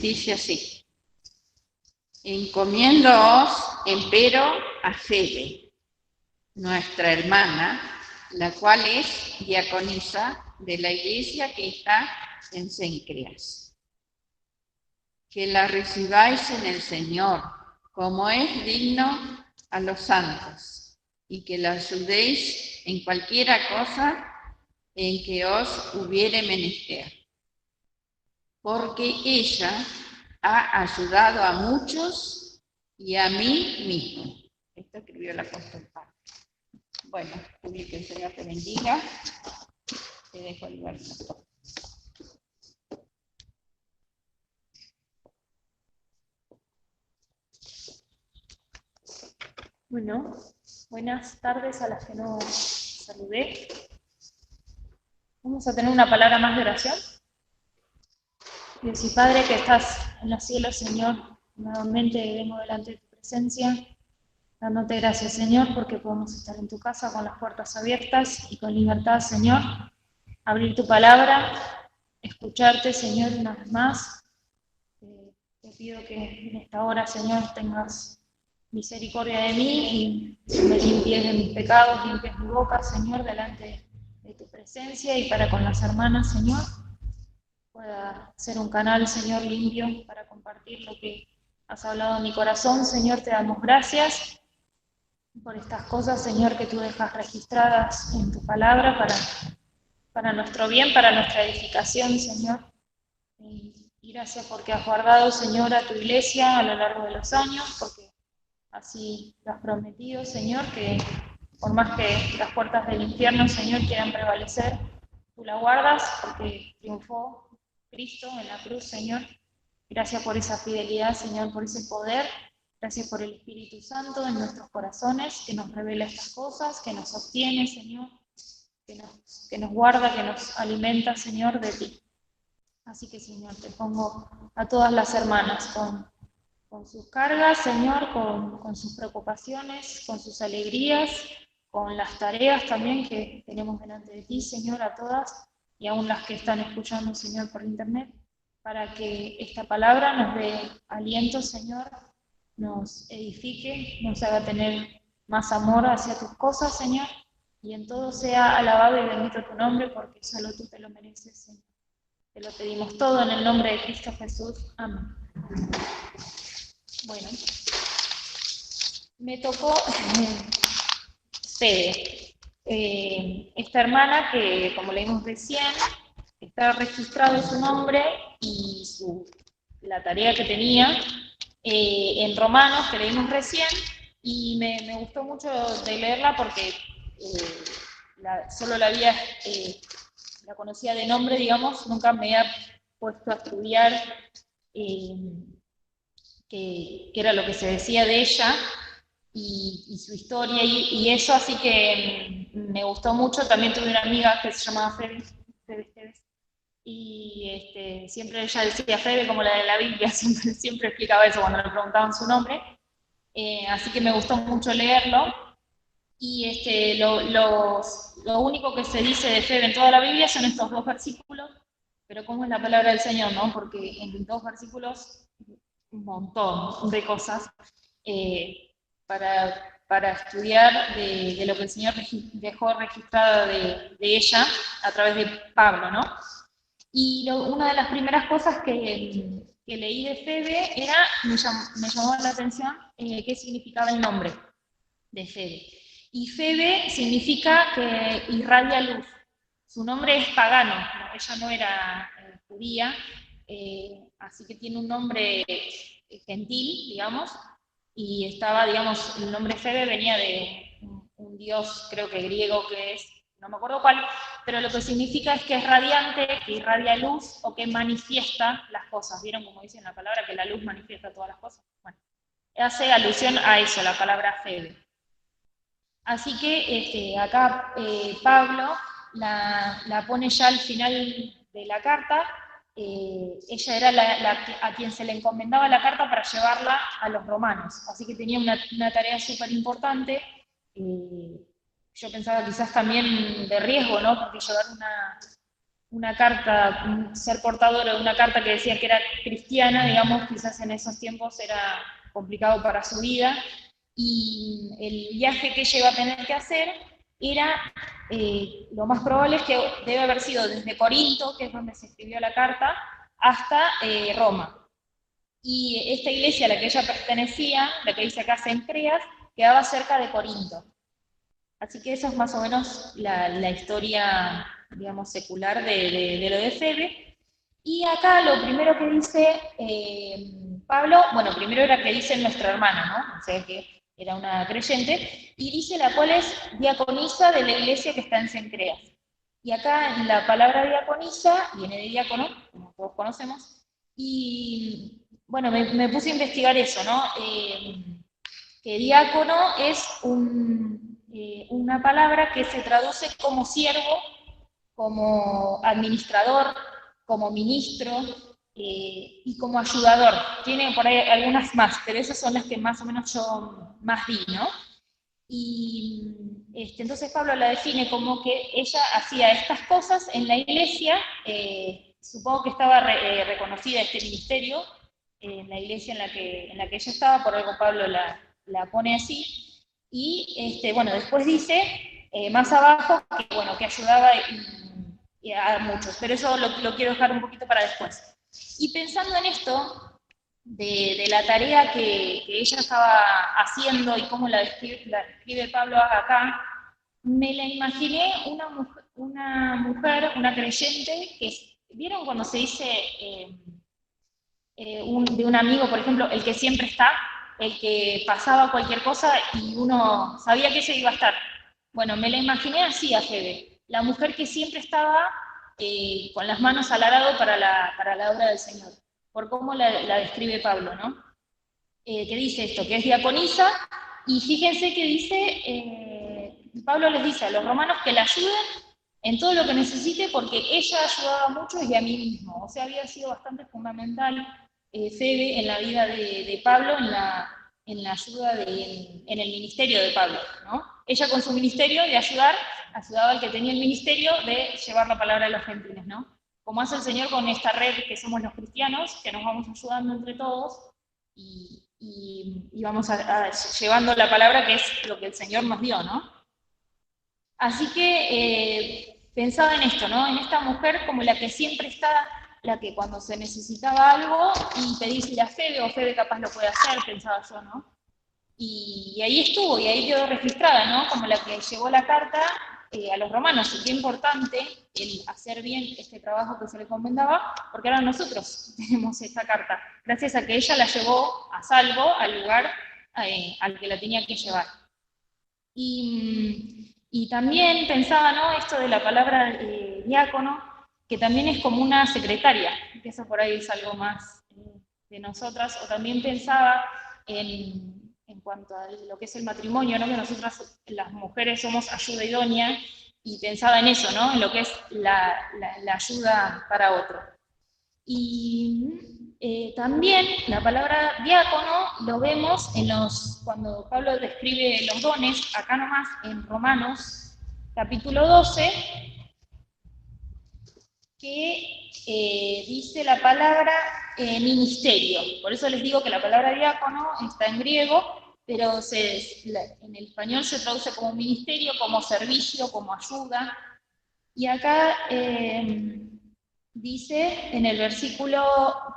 dice así: encomiéndoos, empero, a Febe, nuestra hermana, la cual es diaconisa de la iglesia que está en Cencreas. Que la recibáis en el Señor, como es digno a los santos, y que la ayudéis en cualquiera cosa en que os hubiere menester. Porque ella ha ayudado a muchos y a mí mismo. Esto escribió el apóstol Pablo. Bueno, que el Señor te bendiga. Te dejo el verso. Bueno, buenas tardes a las que no saludé. Vamos a tener una palabra más de oración. Dios y Padre, que estás en los cielos, Señor, nuevamente vengo delante de tu presencia, dándote gracias, Señor, porque podemos estar en tu casa con las puertas abiertas y con libertad, Señor, abrir tu palabra, escucharte, Señor, una vez más. Te pido que en esta hora, Señor, tengas misericordia de mí y me limpies de mis pecados, limpies mi boca, Señor, delante de tu presencia, y para con las hermanas, Señor, pueda ser un canal, Señor, limpio para compartir lo que has hablado en mi corazón. Señor, te damos gracias por estas cosas, Señor, que tú dejas registradas en tu palabra para nuestro bien, para nuestra edificación, Señor. Y gracias porque has guardado, Señor, a tu iglesia a lo largo de los años, porque así lo has prometido, Señor, que por más que las puertas del infierno, Señor, quieran prevalecer, tú la guardas porque triunfó Cristo en la cruz, Señor. Gracias por esa fidelidad, Señor, por ese poder. Gracias por el Espíritu Santo en nuestros corazones, que nos revela estas cosas, que nos sostiene, Señor, que nos guarda, que nos alimenta, Señor, de ti. Así que, Señor, te pongo a todas las hermanas con sus cargas, Señor, con sus preocupaciones, con sus alegrías, con las tareas también que tenemos delante de ti, Señor, a todas, y aún las que están escuchando, Señor, por internet, para que esta palabra nos dé aliento, Señor, nos edifique, nos haga tener más amor hacia tus cosas, Señor, y en todo sea alabado y bendito tu nombre, porque solo tú te lo mereces, Señor. Te lo pedimos todo en el nombre de Cristo Jesús. Amén. Bueno, me tocó Fede, esta hermana que, como leímos recién, está registrado su nombre y la tarea que tenía en Romanos, que leímos recién, y me gustó mucho de leerla porque solo la conocía de nombre, digamos, nunca me había puesto a estudiar qué era lo que se decía de ella y su historia y eso, así que me gustó mucho. También tuve una amiga que se llamaba Febe Esteves, y siempre ella decía Febe como la de la Biblia, siempre explicaba eso cuando le preguntaban su nombre, así que me gustó mucho leerlo. Y lo único que se dice de Febe en toda la Biblia son estos 2 versículos, pero ¿cómo es la palabra del Señor, no? Porque en 2 versículos un montón de cosas para estudiar de lo que el Señor dejó registrado de ella a través de Pablo, ¿no? Y una de las primeras cosas que leí de Febe me llamó la atención qué significaba el nombre de Febe. Y Febe significa que irradia luz. Su nombre es pagano, ¿no? Ella no era judía, así que tiene un nombre gentil, digamos, y estaba, digamos, el nombre Febe venía de un dios, creo que griego, que es, no me acuerdo cuál, pero lo que significa es que es radiante, que irradia luz o que manifiesta las cosas. ¿Vieron como dice en la palabra que la luz manifiesta todas las cosas? Bueno, hace alusión a eso, la palabra Febe. Así que acá Pablo la pone ya al final de la carta. Ella era a quien se le encomendaba la carta para llevarla a los romanos, así que tenía una tarea súper importante. Yo pensaba quizás también de riesgo, ¿no? Porque llevar una carta, ser portador de una carta que decía que era cristiana, digamos, quizás en esos tiempos era complicado para su vida, y el viaje que ella iba a tener que hacer era, lo más probable es que debe haber sido desde Corinto, que es donde se escribió la carta, hasta Roma. Y esta iglesia a la que ella pertenecía, la que dice acá Cencreas, quedaba cerca de Corinto. Así que esa es más o menos la historia, digamos, secular de lo de Febe. Y acá lo primero que dice Pablo, bueno, primero era que dice nuestra hermana, ¿no? O sea que era una creyente, y dice la cual es diaconisa de la iglesia que está en Cencreas. Y acá en la palabra diaconisa viene de diácono, como todos conocemos, y bueno, me puse a investigar eso, ¿no? Que diácono es una palabra que se traduce como siervo, como administrador, como ministro y como ayudador. Tiene por ahí algunas más, pero esas son las que más o menos yo más vi, ¿no? Y entonces Pablo la define como que ella hacía estas cosas en la iglesia, supongo que estaba reconocida este ministerio, en la iglesia en la que ella estaba, por algo Pablo la pone así, y bueno, después dice, más abajo, que, bueno, que ayudaba y a muchos, pero eso lo quiero dejar un poquito para después. Y pensando en esto, de la tarea que ella estaba haciendo y cómo la describe Pablo acá, me la imaginé una creyente, que, ¿vieron cuando se dice de un amigo, por ejemplo, el que siempre está, el que pasaba cualquier cosa y uno sabía que ella iba a estar? Bueno, me la imaginé así a Febe, la mujer que siempre estaba con las manos al arado para la obra del Señor, por cómo la describe Pablo, ¿no? Que dice esto, que es diaconisa, y fíjense que dice, Pablo les dice a los romanos que la ayuden en todo lo que necesite, porque ella ayudaba mucho y a mí mismo, o sea, había sido bastante fundamental Febe en la vida de Pablo, en la ayuda en el ministerio de Pablo, ¿no? Ella con su ministerio de ayudar, ayudaba al que tenía el ministerio de llevar la palabra a los gentiles, ¿no? Como hace el Señor con esta red que somos los cristianos, que nos vamos ayudando entre todos, y vamos llevando la palabra, que es lo que el Señor nos dio, ¿no? Así que pensaba en esto, ¿no? En esta mujer como la que siempre está, la que cuando se necesitaba algo y pedísele a Febe, o Febe capaz lo puede hacer, pensaba yo, ¿no? Y ahí estuvo, y ahí quedó registrada, ¿no? Como la que llevó la carta a los romanos. Y qué importante el hacer bien este trabajo que se le encomendaba, porque ahora nosotros tenemos esta carta, gracias a que ella la llevó a salvo al lugar al que la tenía que llevar. Y también pensaba, ¿no? Esto de la palabra diácono, que también es como una secretaria, que eso por ahí es algo más de nosotras, o también pensaba en cuanto a lo que es el matrimonio, ¿no? Que nosotras las mujeres somos ayuda idónea, y pensaba en eso, ¿no? En lo que es la ayuda para otro. Y también la palabra diácono lo vemos cuando Pablo describe los dones, acá nomás en Romanos capítulo 12, que dice la palabra ministerio. Por eso les digo que la palabra diácono está en griego, pero en el español se traduce como ministerio, como servicio, como ayuda. Y acá dice en el versículo,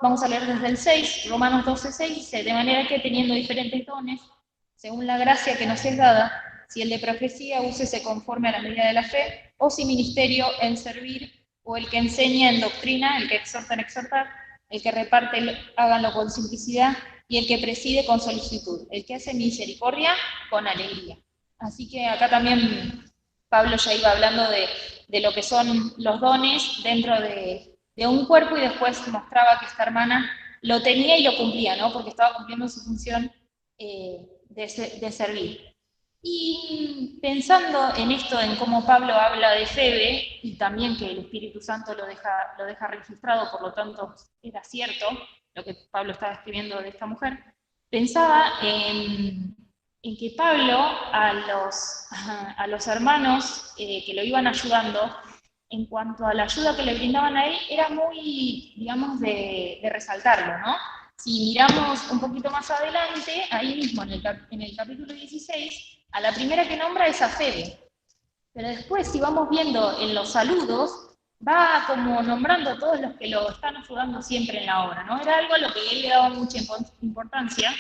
vamos a leer desde el 6, Romanos 12, 6, dice, de manera que teniendo diferentes dones, según la gracia que nos es dada, si el de profecía, úsese conforme a la medida de la fe, o si ministerio en servir, o el que enseña en doctrina, el que exhorta en exhortar, el que reparte, háganlo con simplicidad, y el que preside con solicitud, el que hace misericordia con alegría. Así que acá también Pablo ya iba hablando de lo que son los dones dentro de un cuerpo, y después mostraba que esta hermana lo tenía y lo cumplía, ¿no? Porque estaba cumpliendo su función de servir. Y pensando en esto, en cómo Pablo habla de Febe, y también que el Espíritu Santo lo deja registrado, por lo tanto era cierto lo que Pablo estaba escribiendo de esta mujer, pensaba en que Pablo a los hermanos que lo iban ayudando, en cuanto a la ayuda que le brindaban a él, era muy, digamos, de resaltarlo, ¿no? Si miramos un poquito más adelante, ahí mismo en el capítulo 16, a la primera que nombra es a Febe. Pero después, si vamos viendo en los saludos, va como nombrando a todos los que lo están ayudando siempre en la obra, ¿no? Era algo a lo que él le daba mucha importancia,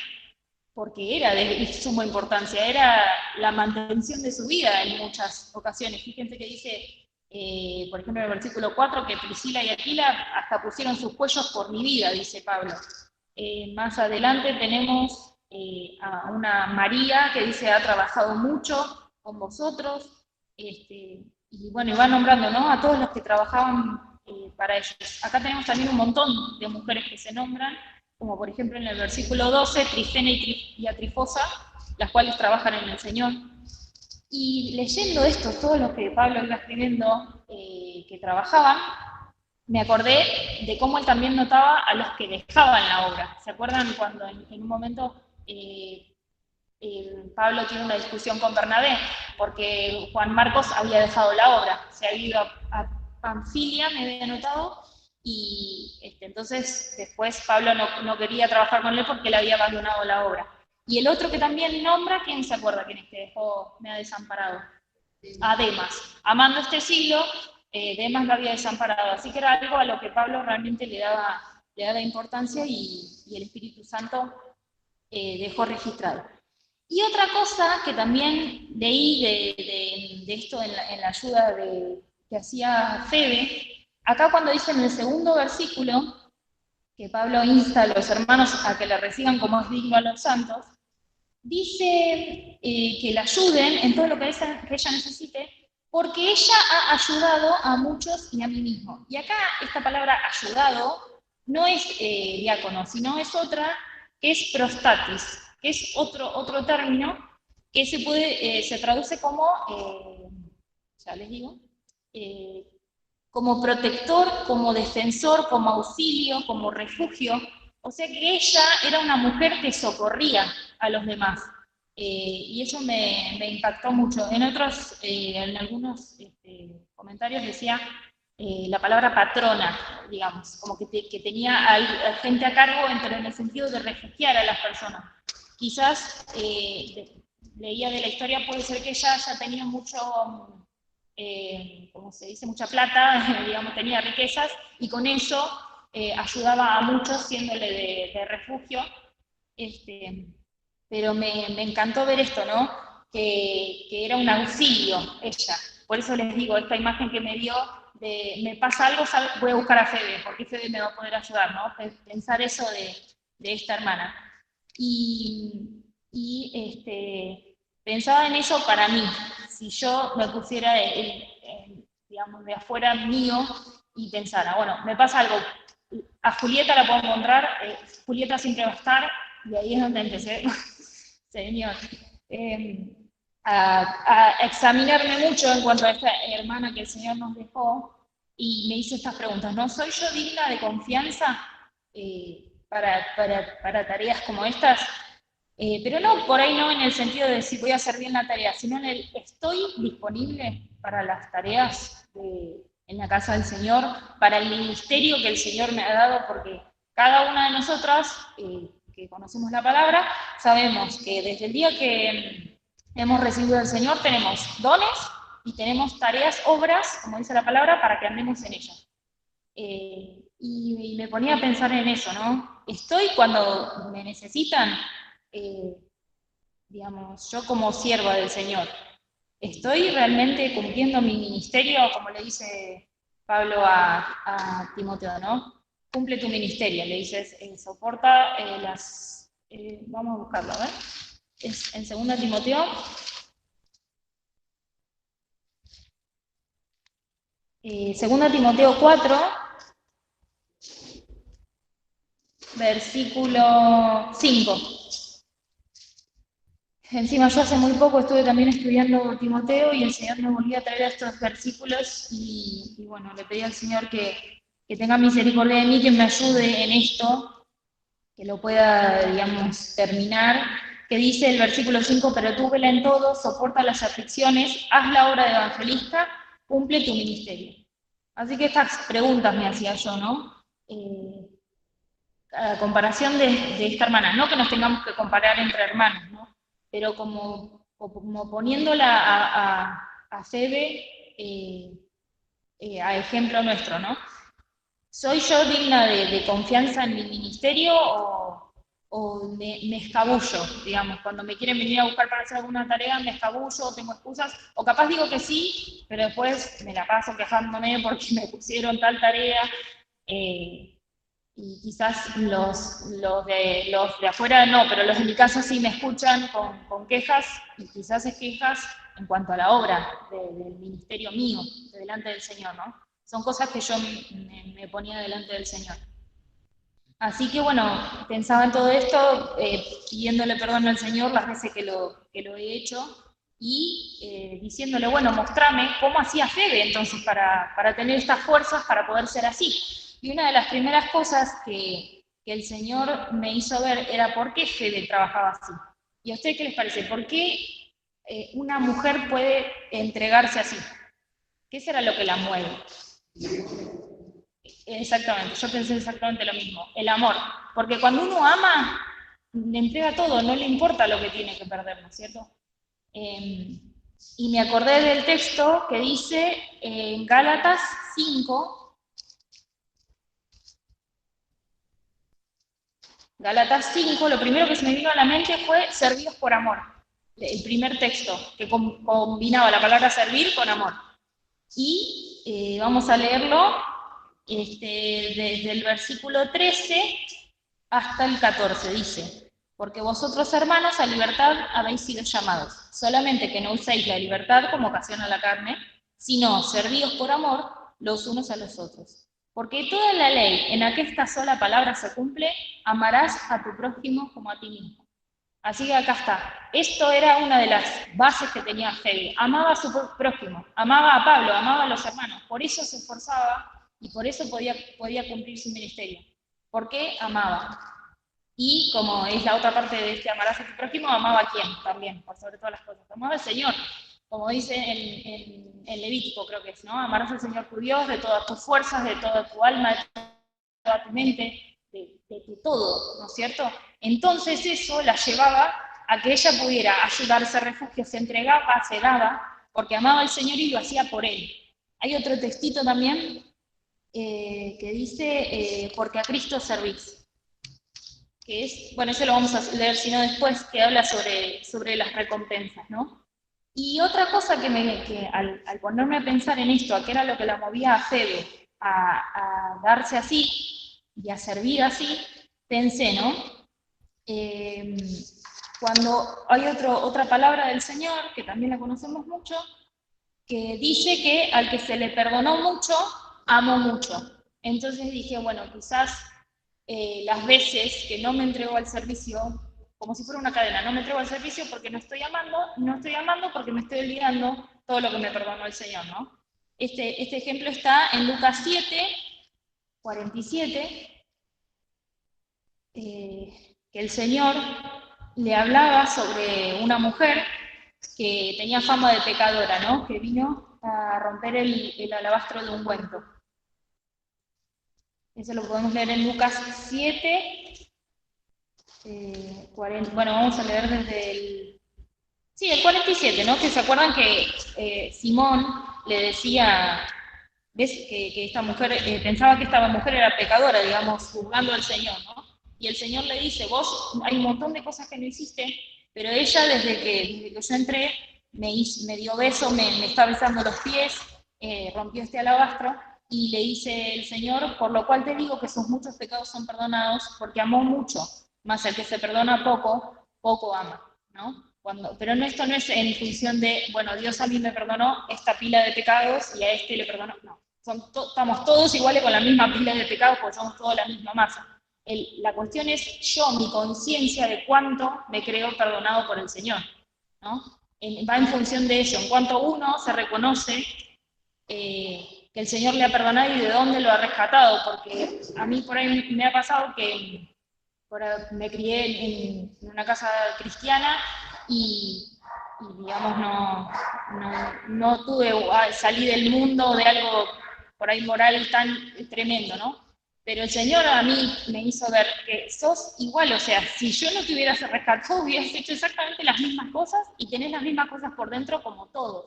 porque era de suma importancia, era la mantención de su vida en muchas ocasiones. Fíjense que dice, por ejemplo, en el versículo 4, que Priscila y Aquila hasta pusieron sus cuellos por mi vida, dice Pablo. Más adelante tenemos a una María que dice, ha trabajado mucho con vosotros, y bueno, y va nombrando, ¿no?, a todos los que trabajaban para ellos. Acá tenemos también un montón de mujeres que se nombran, como por ejemplo en el versículo 12, Trifena y Atrifosa, las cuales trabajan en el Señor. Y leyendo esto, todos los que Pablo iba escribiendo que trabajaban, me acordé de cómo él también notaba a los que dejaban la obra. ¿Se acuerdan cuando en un momento Pablo tiene una discusión con Bernabé? Porque Juan Marcos había dejado la obra, se había ido a Panfilia, me había notado, y entonces después Pablo no quería trabajar con él porque él había abandonado la obra. Y el otro que también nombra, ¿quién se acuerda quién es que dejó, me ha desamparado? A Demas. Amando este siglo, Demas lo había desamparado. Así que era algo a lo que Pablo realmente le daba importancia y el Espíritu Santo dejó registrado. Y otra cosa que también leí de esto en la ayuda que hacía Febe, acá cuando dice en el segundo versículo que Pablo insta a los hermanos a que le reciban como es digno a los santos, dice que la ayuden en todo lo que ella necesite, porque ella ha ayudado a muchos y a mí mismo. Y acá esta palabra ayudado no es diácono, sino es otra, que es prostatis, que es otro término que se traduce como, ya les digo, como protector, como defensor, como auxilio, como refugio. O sea que ella era una mujer que socorría a los demás. Y eso me impactó mucho. En algunos comentarios decía la palabra patrona, digamos, como que tenía a gente a cargo, pero en el sentido de refugiar a las personas. Quizás, leía de la historia, puede ser que ella ya tenía mucho, como se dice, mucha plata, digamos, tenía riquezas, y con eso ayudaba a muchos siéndole de refugio. Pero me encantó ver esto, ¿no? Que era un auxilio ella. Por eso les digo, esta imagen que me dio de me pasa algo, voy a buscar a Febe, porque Febe me va a poder ayudar, ¿no? Pensar eso de esta hermana. Y pensaba en eso para mí. Si yo me pusiera, digamos, de afuera mío y pensara, bueno, me pasa algo, a Julieta la puedo encontrar, Julieta siempre va a estar, y ahí es donde empecé, Señor, a examinarme mucho en cuanto a esta hermana que el Señor nos dejó, y me hice estas preguntas, ¿no? ¿Soy yo digna de confianza para tareas como estas? Pero no, por ahí no en el sentido de si voy a hacer bien la tarea, sino en el estoy disponible para las tareas en la casa del Señor, para el ministerio que el Señor me ha dado, porque cada una de nosotras que conocemos la palabra, sabemos que desde el día que hemos recibido del Señor tenemos dones y tenemos tareas, obras, como dice la palabra, para que andemos en ellas. Y me ponía a pensar en eso, ¿no? Estoy cuando me necesitan, digamos, yo como sierva del Señor, ¿estoy realmente cumpliendo mi ministerio, como le dice Pablo a Timoteo, ¿no? Cumple tu ministerio, le dices, soporta vamos a buscarlo, a ver, es en 2 Timoteo, Segunda Timoteo 4, versículo 5. Encima yo hace muy poco estuve también estudiando Timoteo y el Señor me volvió a traer estos versículos y bueno, le pedí al Señor que tenga misericordia de mí, que me ayude en esto, que lo pueda, digamos, terminar, que dice el versículo 5, pero tú vela en todo, soporta las aflicciones, haz la obra de evangelista, cumple tu ministerio. Así que estas preguntas me hacía yo, ¿no? A comparación de esta hermana, no que nos tengamos que comparar entre hermanos, ¿no? Pero como poniéndola a Febe a ejemplo nuestro, ¿no? ¿Soy yo digna de confianza en mi ministerio o me escabullo, digamos? Cuando me quieren venir a buscar para hacer alguna tarea, me escabullo, tengo excusas, o capaz digo que sí, pero después me la paso quejándome porque me pusieron tal tarea, y quizás los de afuera no, pero los de mi casa sí me escuchan con quejas, y quizás es quejas en cuanto a la obra del ministerio mío, delante del Señor, ¿no? Son cosas que yo me ponía delante del Señor. Así que bueno, pensaba en todo esto, pidiéndole perdón al Señor las veces que lo he hecho y diciéndole, bueno, mostrame cómo hacía Febe entonces para tener estas fuerzas para poder ser así. Y una de las primeras cosas que el Señor me hizo ver era por qué Febe trabajaba así. ¿Y a ustedes qué les parece? ¿Por qué una mujer puede entregarse así? ¿Qué será lo que la mueve? Exactamente, yo pensé exactamente lo mismo, el amor. Porque cuando uno ama, le entrega todo, no le importa lo que tiene que perder, ¿no es cierto? Y me acordé del texto que dice en Gálatas 5, Gálatas 5, lo primero que se me vino a la mente fue servidos por amor. El primer texto que combinaba la palabra servir con amor. Y vamos a leerlo desde el versículo 13 hasta el 14, dice, porque vosotros, hermanos, a libertad habéis sido llamados, solamente que no uséis la libertad como ocasión a la carne, sino servíos por amor los unos a los otros. Porque toda la ley en aquesta sola palabra se cumple, amarás a tu prójimo como a ti mismo. Así que acá está. Esto era una de las bases que tenía Febe. Amaba a su prójimo, amaba a Pablo, amaba a los hermanos. Por eso se esforzaba y por eso podía cumplir su ministerio. Porque amaba. Y como es la otra parte de este amarás a tu prójimo, amaba a quién también, por sobre todas las cosas. Amaba al Señor. Como dice en Levítico, creo que es, ¿no? Amarás al Señor tu Dios de todas tus fuerzas, de toda tu alma, de toda tu mente, de tu todo, ¿no es cierto? Entonces eso la llevaba a que ella pudiera ayudarse a refugio, se entregaba, se daba, porque amaba al Señor y lo hacía por Él. Hay otro textito también que dice, porque a Cristo servís. Que es, bueno, eso lo vamos a leer sino después, que habla sobre las recompensas, ¿no? Y otra cosa que al ponerme a pensar en esto, a qué era lo que la movía a Febe a darse así y a servir así, pensé, ¿no? Cuando hay otra palabra del Señor, que también la conocemos mucho, que dice que al que se le perdonó mucho, amó mucho. Entonces dije, bueno, quizás las veces que no me entrego al servicio, como si fuera una cadena, no me entrego al servicio porque no estoy amando porque me estoy olvidando todo lo que me perdonó el Señor, ¿no? Este ejemplo está en Lucas 7, 47, que el Señor le hablaba sobre una mujer que tenía fama de pecadora, ¿no? Que vino a romper el alabastro de ungüento. Eso lo podemos leer en Lucas 7, 40, bueno, vamos a leer desde el 47, ¿no? Que se acuerdan que Simón le decía, ves que esta mujer, pensaba que esta mujer era pecadora, digamos, juzgando al Señor, ¿no? Y el Señor le dice, vos hay un montón de cosas que no hiciste, pero ella desde que yo entré me dio beso, me está besando los pies, rompió este alabastro, y le dice el Señor, por lo cual te digo que sus muchos pecados son perdonados, porque amó mucho, más el que se perdona poco, poco ama, ¿no? Pero esto no es en función de, bueno, Dios a mí me perdonó esta pila de pecados y a este le perdonó, no. Estamos todos iguales con la misma pila de pecados porque somos todos la misma masa. La cuestión es yo, mi conciencia de cuánto me creo perdonado por el Señor, ¿no? Va en función de ello, en cuanto uno se reconoce que el Señor le ha perdonado y de dónde lo ha rescatado, porque a mí por ahí me ha pasado que me crié en una casa cristiana y digamos, no salí del mundo de algo por ahí moral tan tremendo, ¿no? Pero el Señor a mí me hizo ver que sos igual, o sea, si yo no te hubieras rescatado, hubieras hecho exactamente las mismas cosas y tenés las mismas cosas por dentro como todos,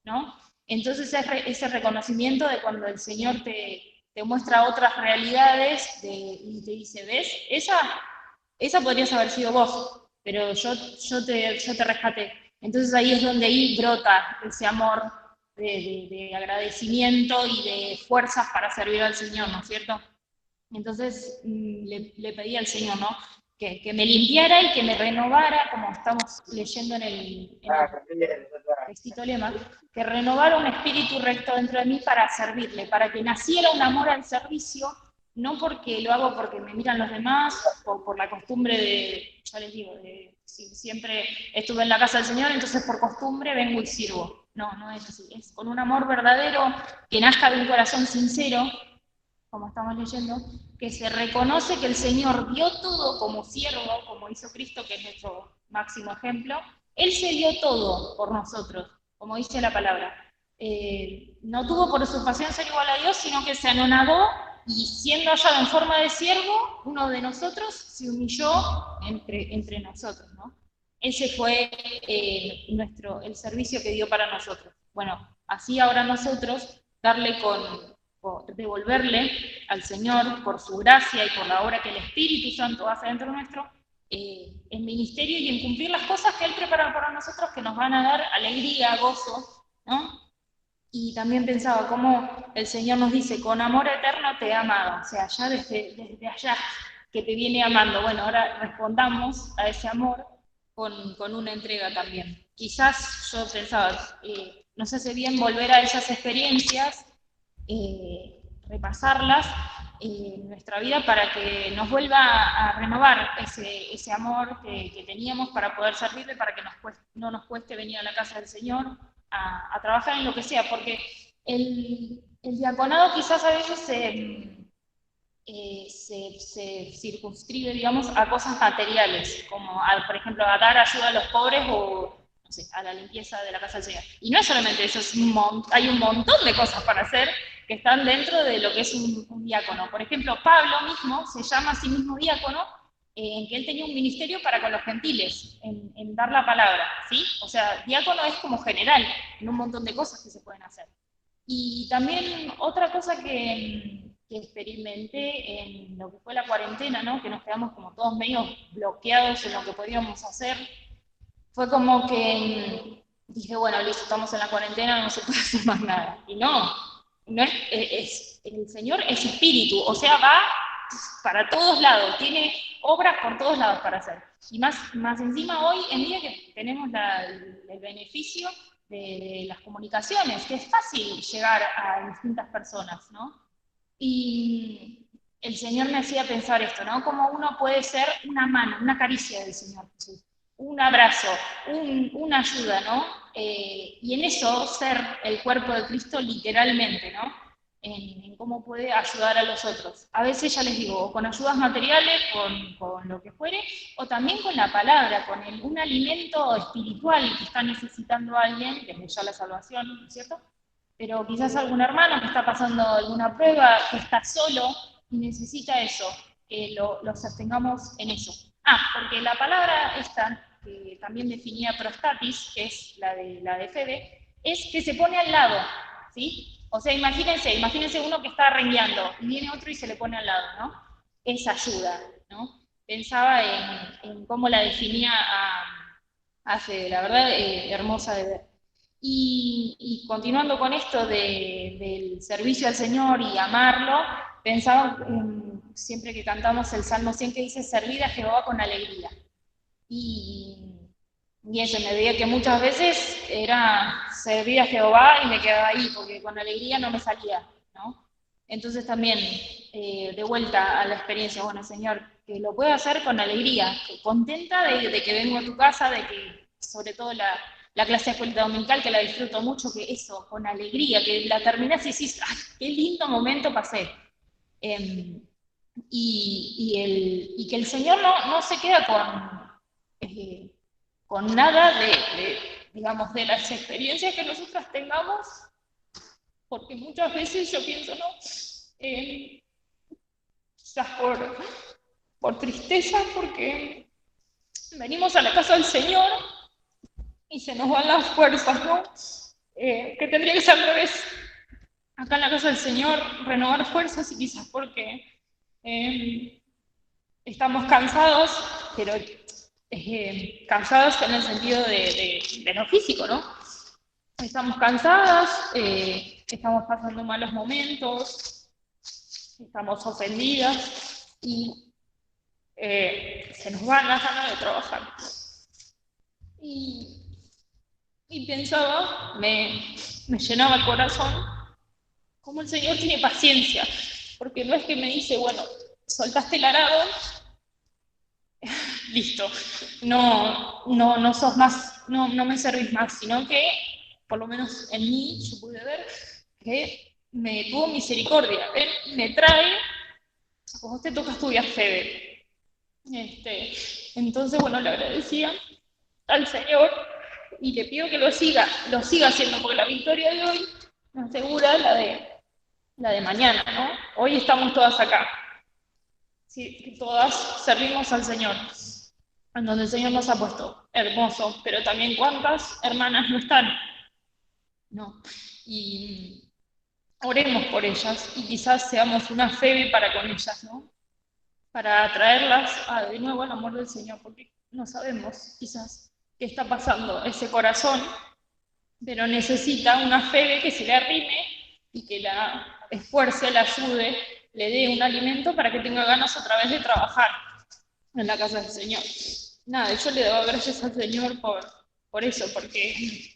¿no? Entonces ese reconocimiento de cuando el Señor te muestra otras realidades y te dice, ¿ves? Esa podrías haber sido vos, pero yo te rescaté. Entonces ahí es donde ahí brota ese amor de agradecimiento y de fuerzas para servir al Señor, ¿no es cierto? Entonces le pedí al Señor, ¿no? Que me limpiara y que me renovara, como estamos leyendo en el textito lema, que renovara un espíritu recto dentro de mí para servirle, para que naciera un amor al servicio, no porque lo hago porque me miran los demás, o por la costumbre de, ya les digo, si siempre estuve en la casa del Señor, entonces por costumbre vengo y sirvo. No, no es así, es con un amor verdadero que nazca de un corazón sincero, como estamos leyendo, que se reconoce que el Señor dio todo como siervo, como hizo Cristo, que es nuestro máximo ejemplo. Él se dio todo por nosotros, como dice la palabra. No tuvo por usurpación ser igual a Dios, sino que se anonadó y siendo hallado en forma de siervo, uno de nosotros se humilló entre nosotros, ¿no? Ese fue el servicio que dio para nosotros. Bueno, así ahora nosotros darle devolverle al Señor por su gracia y por la obra que el Espíritu Santo hace dentro nuestro, en ministerio y en cumplir las cosas que Él prepara para nosotros que nos van a dar alegría, gozo, ¿no? Y también pensaba cómo el Señor nos dice, con amor eterno te he amado, o sea, ya desde allá que te viene amando. Bueno, ahora respondamos a ese amor con una entrega también. Quizás yo pensaba, nos hace bien volver a esas experiencias, repasarlas en nuestra vida para que nos vuelva a renovar ese amor que teníamos para poder servirle, para que no nos cueste venir a la casa del Señor a trabajar en lo que sea, porque el diaconado quizás a veces se circunscribe, digamos, a cosas materiales, como, por ejemplo, a dar ayuda a los pobres o, no sé, a la limpieza de la casa del Señor. Y no es solamente eso, hay un montón de cosas para hacer que están dentro de lo que es un diácono. Por ejemplo, Pablo mismo se llama a sí mismo diácono, en que él tenía un ministerio para con los gentiles, en dar la palabra, ¿sí? O sea, diácono es como general, en un montón de cosas que se pueden hacer. Y también otra cosa que experimenté en lo que fue la cuarentena, ¿no? Que nos quedamos como todos medio bloqueados en lo que podíamos hacer, fue como que dije, bueno, listo, estamos en la cuarentena, no se puede hacer más nada. Y no el Señor es espíritu, o sea, va para todos lados, tiene obras por todos lados para hacer. Y más encima hoy en día que tenemos el beneficio de las comunicaciones, que es fácil llegar a distintas personas, ¿no? Y el Señor me hacía pensar esto, ¿no? Como uno puede ser una mano, una caricia del Señor Jesús, un abrazo, una ayuda, ¿no? Y en eso ser el cuerpo de Cristo literalmente, ¿no? En cómo puede ayudar a los otros. A veces, ya les digo, con ayudas materiales, con lo que fuere, o también con la palabra, con un alimento espiritual que está necesitando alguien, desde ya la salvación, ¿no es cierto? Pero quizás algún hermano que está pasando alguna prueba, que está solo y necesita eso, que lo sostengamos en eso. Porque la palabra esta, que también definía prostatis, que es la de Fede, es que se pone al lado, ¿sí? O sea, imagínense uno que está rengueando y viene otro y se le pone al lado, ¿no? Es ayuda, ¿no? Pensaba en cómo la definía a Fede, la verdad, hermosa de ver. Y continuando con esto del servicio al Señor y amarlo, pensaba siempre que cantamos el Salmo 100 que dice, servir a Jehová con alegría. Y eso, me veía que muchas veces era servir a Jehová y me quedaba ahí, porque con alegría no me salía, ¿no? Entonces también, de vuelta a la experiencia, bueno, Señor, que lo puedo hacer con alegría, contenta de que vengo a tu casa, de que, sobre todo la clase de escuela dominical, que la disfruto mucho, que eso, con alegría, que la terminás y decís, ¡ay, qué lindo momento pasé! Y que el Señor no se queda con nada digamos, de las experiencias que nosotros tengamos, porque muchas veces yo pienso, no, quizás por tristeza, porque venimos a la casa del Señor y se nos van las fuerzas, ¿no? Que tendría que ser al revés. Acá en la casa del Señor, renovar fuerzas, y quizás porque estamos cansados, pero cansados en el sentido de lo físico, ¿no? Estamos cansadas, estamos pasando malos momentos, estamos ofendidas y se nos van las ganas de trabajar. Y pensaba, me llenaba el corazón, cómo el Señor tiene paciencia, porque no es que me dice, bueno, soltaste el arado, listo, no sos más, no me servís más, sino que, por lo menos en mí, yo pude ver que me tuvo misericordia. Él me trae, vos te toca estudiar Febe. Entonces, bueno, le agradecía al Señor y le pido que lo siga haciendo, porque la victoria de hoy me asegura la de mañana, ¿no? Hoy estamos todas acá, sí, todas servimos al Señor, en donde el Señor nos ha puesto, hermoso, pero también cuántas hermanas no están, ¿no? Y oremos por ellas y quizás seamos una fe para con ellas, ¿no? Para atraerlas de nuevo al amor del Señor, porque no sabemos quizás qué está pasando ese corazón, pero necesita una fe que se le arrime y que la esfuerce, la ayude, le dé un alimento para que tenga ganas otra vez de trabajar en la casa del Señor. Nada, yo le doy gracias al Señor por eso, porque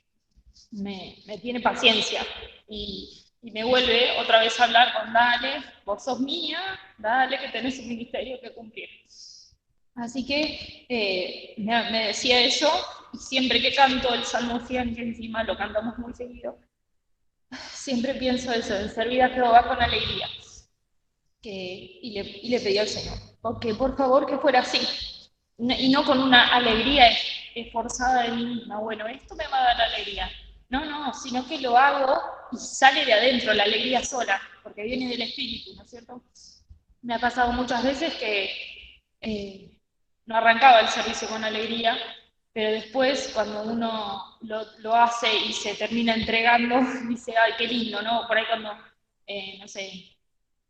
me tiene paciencia y me vuelve otra vez a hablar con dale, vos sos mía, dale que tenés un ministerio que cumplir. Así que me decía eso, y siempre que canto el Salmo 100, que encima lo cantamos muy seguido, siempre pienso eso, en servir a Jehová con alegría. Y le pedí al Señor, porque por favor que fuera así, y no con una alegría esforzada de mí misma, bueno, esto me va a dar alegría. No, sino que lo hago y sale de adentro la alegría sola, porque viene del Espíritu, ¿no es cierto? Me ha pasado muchas veces que no arrancaba el servicio con alegría, pero después cuando uno lo hace y se termina entregando, dice, ay, qué lindo, ¿no? Por ahí cuando, no sé,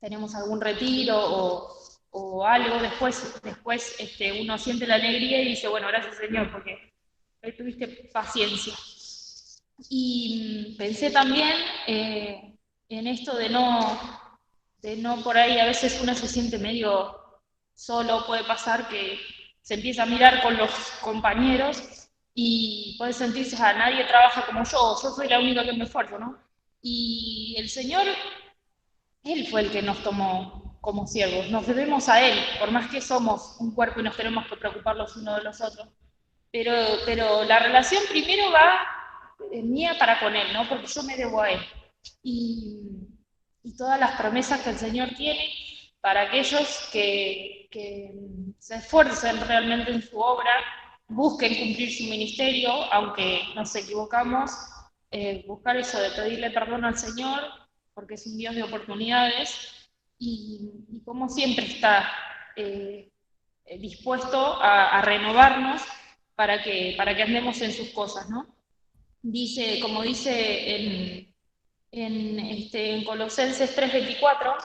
tenemos algún retiro o algo, después uno siente la alegría y dice, bueno, gracias Señor, porque hoy tuviste paciencia. Y pensé también en esto de no por ahí, a veces uno se siente medio solo, puede pasar que se empieza a mirar con los compañeros y puede sentirse, nadie trabaja como yo soy la única que me esfuerzo, ¿no? Y el Señor, Él fue el que nos tomó como siervos, nos debemos a Él, por más que somos un cuerpo y nos tenemos que preocupar los unos de los otros. Pero la relación primero va mía para con Él, ¿no? Porque yo me debo a Él. Y todas las promesas que el Señor tiene para aquellos que se esfuercen realmente en su obra, busquen cumplir su ministerio, aunque nos equivocamos, buscar eso de pedirle perdón al Señor, porque es un Dios de oportunidades, y como siempre está dispuesto a renovarnos para que andemos en sus cosas, ¿no? Dice, como dice en Colosenses 3:24,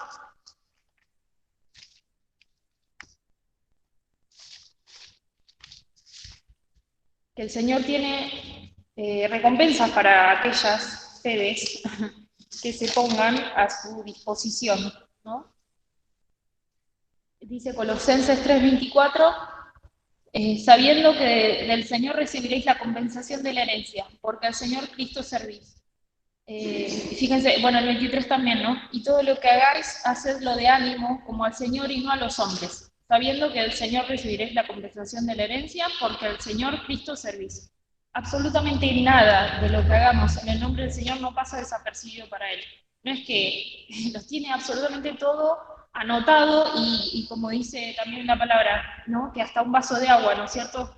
que el Señor tiene recompensas para aquellas sedes que se pongan a su disposición, ¿no? Dice Colosenses 3:24, sabiendo que del Señor recibiréis la compensación de la herencia, porque al Señor Cristo servís. Fíjense, bueno, el 23 también, ¿no? Y todo lo que hagáis, hacedlo de ánimo, como al Señor y no a los hombres, sabiendo que del Señor recibiréis la compensación de la herencia, porque al Señor Cristo servís. Absolutamente nada de lo que hagamos en el nombre del Señor no pasa desapercibido para Él. No es que los tiene absolutamente todo anotado y como dice también la palabra, ¿no? Que hasta un vaso de agua, ¿no es cierto?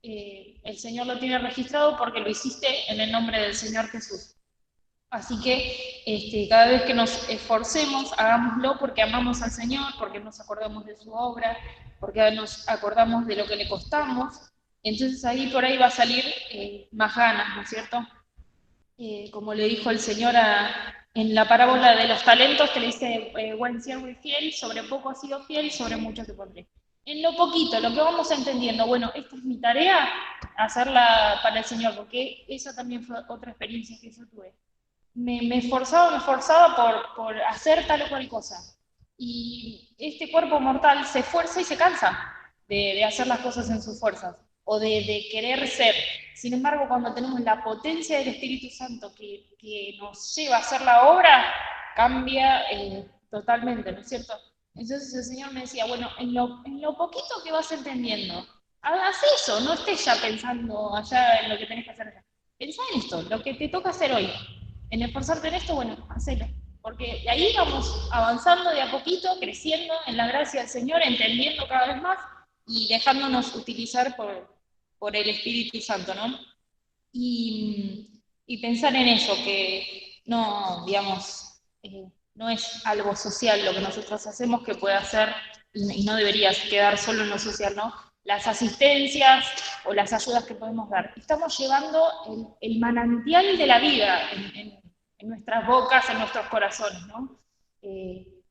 El Señor lo tiene registrado porque lo hiciste en el nombre del Señor Jesús. Así que cada vez que nos esforcemos, hagámoslo porque amamos al Señor, porque nos acordamos de su obra, porque nos acordamos de lo que le costamos. Entonces ahí por ahí va a salir más ganas, ¿no es cierto? Como le dijo el Señor en la parábola de los talentos, que le dice, buen siervo y fiel, sobre poco has sido fiel, sobre mucho te pondré. En lo poquito, lo que vamos entendiendo, bueno, esta es mi tarea, hacerla para el Señor, porque esa también fue otra experiencia que yo tuve. Me esforzaba por hacer tal o cual cosa. Y este cuerpo mortal se esfuerza y se cansa de hacer las cosas en sus fuerzas, o de querer ser. Sin embargo, cuando tenemos la potencia del Espíritu Santo que nos lleva a hacer la obra, cambia totalmente, ¿no es cierto? Entonces el Señor me decía, bueno, en lo poquito que vas entendiendo, hagas eso, no estés ya pensando allá en lo que tenés que hacer allá. Pensá en esto, lo que te toca hacer hoy. En esforzarte en esto, bueno, hacelo. Porque de ahí vamos avanzando de a poquito, creciendo en la gracia del Señor, entendiendo cada vez más y dejándonos utilizar por el Espíritu Santo, ¿no? Y pensar en eso, que no, digamos, no es algo social lo que nosotros hacemos que puede hacer y no debería quedar solo en lo social, ¿no? Las asistencias o las ayudas que podemos dar. Estamos llevando el manantial de la vida en nuestras bocas, en nuestros corazones, ¿no?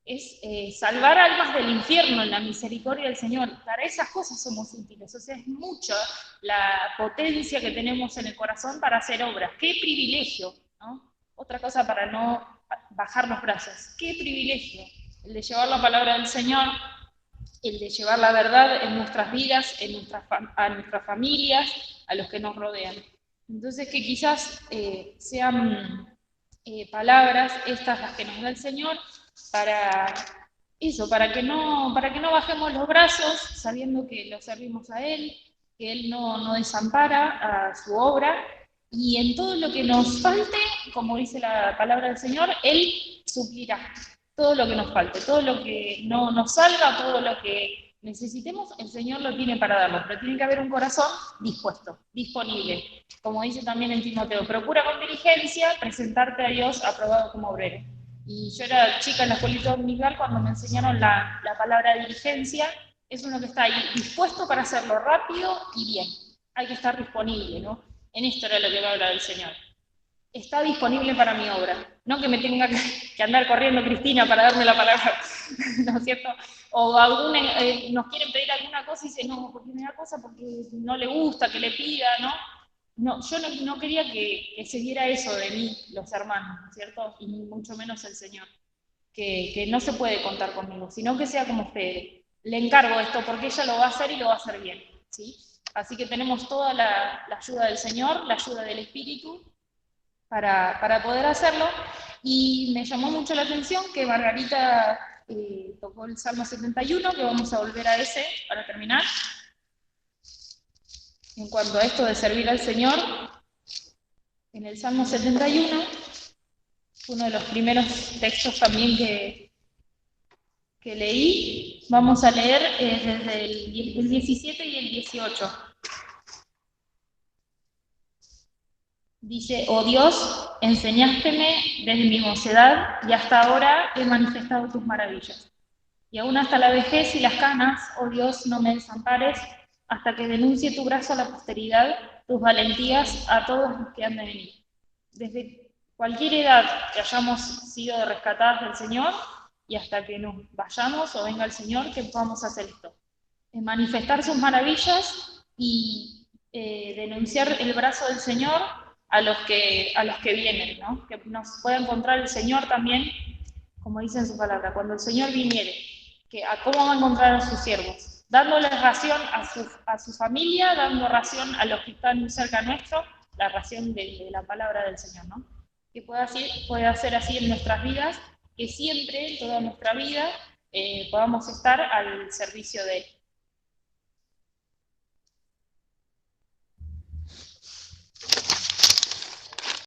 Es salvar almas del infierno en la misericordia del Señor. Para esas cosas somos útiles. O sea, es mucha la potencia que tenemos en el corazón para hacer obras. ¡Qué privilegio! ¿No? Otra cosa para no bajar los brazos. ¡Qué privilegio! El de llevar la palabra del Señor, el de llevar la verdad en nuestras vidas, a nuestras familias, a los que nos rodean. Entonces, que quizás sean palabras estas las que nos da el Señor para eso, para que no bajemos los brazos sabiendo que lo servimos a Él, que Él no desampara a su obra, y en todo lo que nos falte, como dice la palabra del Señor, Él suplirá todo lo que nos falte, todo lo que no nos salga, todo lo que necesitemos, el Señor lo tiene para darlo, pero tiene que haber un corazón dispuesto, disponible. Como dice también en Timoteo, procura con diligencia presentarte a Dios aprobado como obrero. Y yo era chica en la escuelita dominical cuando me enseñaron la palabra diligencia, es uno que está ahí dispuesto para hacerlo rápido y bien. Hay que estar disponible, ¿no? En esto era lo que me habla el Señor. Está disponible para mi obra. No que me tenga que andar corriendo Cristina para darme la palabra, ¿no es cierto? O nos quieren pedir alguna cosa y dice, no, porque me da cosa porque no le gusta que le pida, ¿no? No, yo no quería que se diera eso de mí, los hermanos, ¿no es cierto? Y mucho menos el Señor, que no se puede contar conmigo, sino que sea como usted. Le encargo esto porque ella lo va a hacer y lo va a hacer bien, ¿sí? Así que tenemos toda la ayuda del Señor, la ayuda del Espíritu para poder hacerlo. Y me llamó mucho la atención que Margarita tocó el Salmo 71, que vamos a volver a ese para terminar. En cuanto a esto de servir al Señor, en el Salmo 71, uno de los primeros textos también que leí, vamos a leer desde el 17 y el 18. Dice, oh Dios, enseñásteme desde mi mocedad y hasta ahora he manifestado tus maravillas. Y aún hasta la vejez y las canas, oh Dios, no me desampares, hasta que denuncie tu brazo a la posteridad, tus valentías a todos los que han de venir. Desde cualquier edad que hayamos sido rescatadas del Señor y hasta que nos vayamos o venga el Señor, que podamos hacer esto. Manifestar sus maravillas y denunciar el brazo del Señor a los que vienen, ¿no? Que nos pueda encontrar el Señor también, como dice en su palabra, cuando el Señor viniere, que a cómo va a encontrar a sus siervos, dándole ración a su familia, dando ración a los que están cerca nuestro, la ración de la palabra del Señor, ¿no? Que pueda ser así en nuestras vidas, que siempre, en toda nuestra vida, podamos estar al servicio de Él.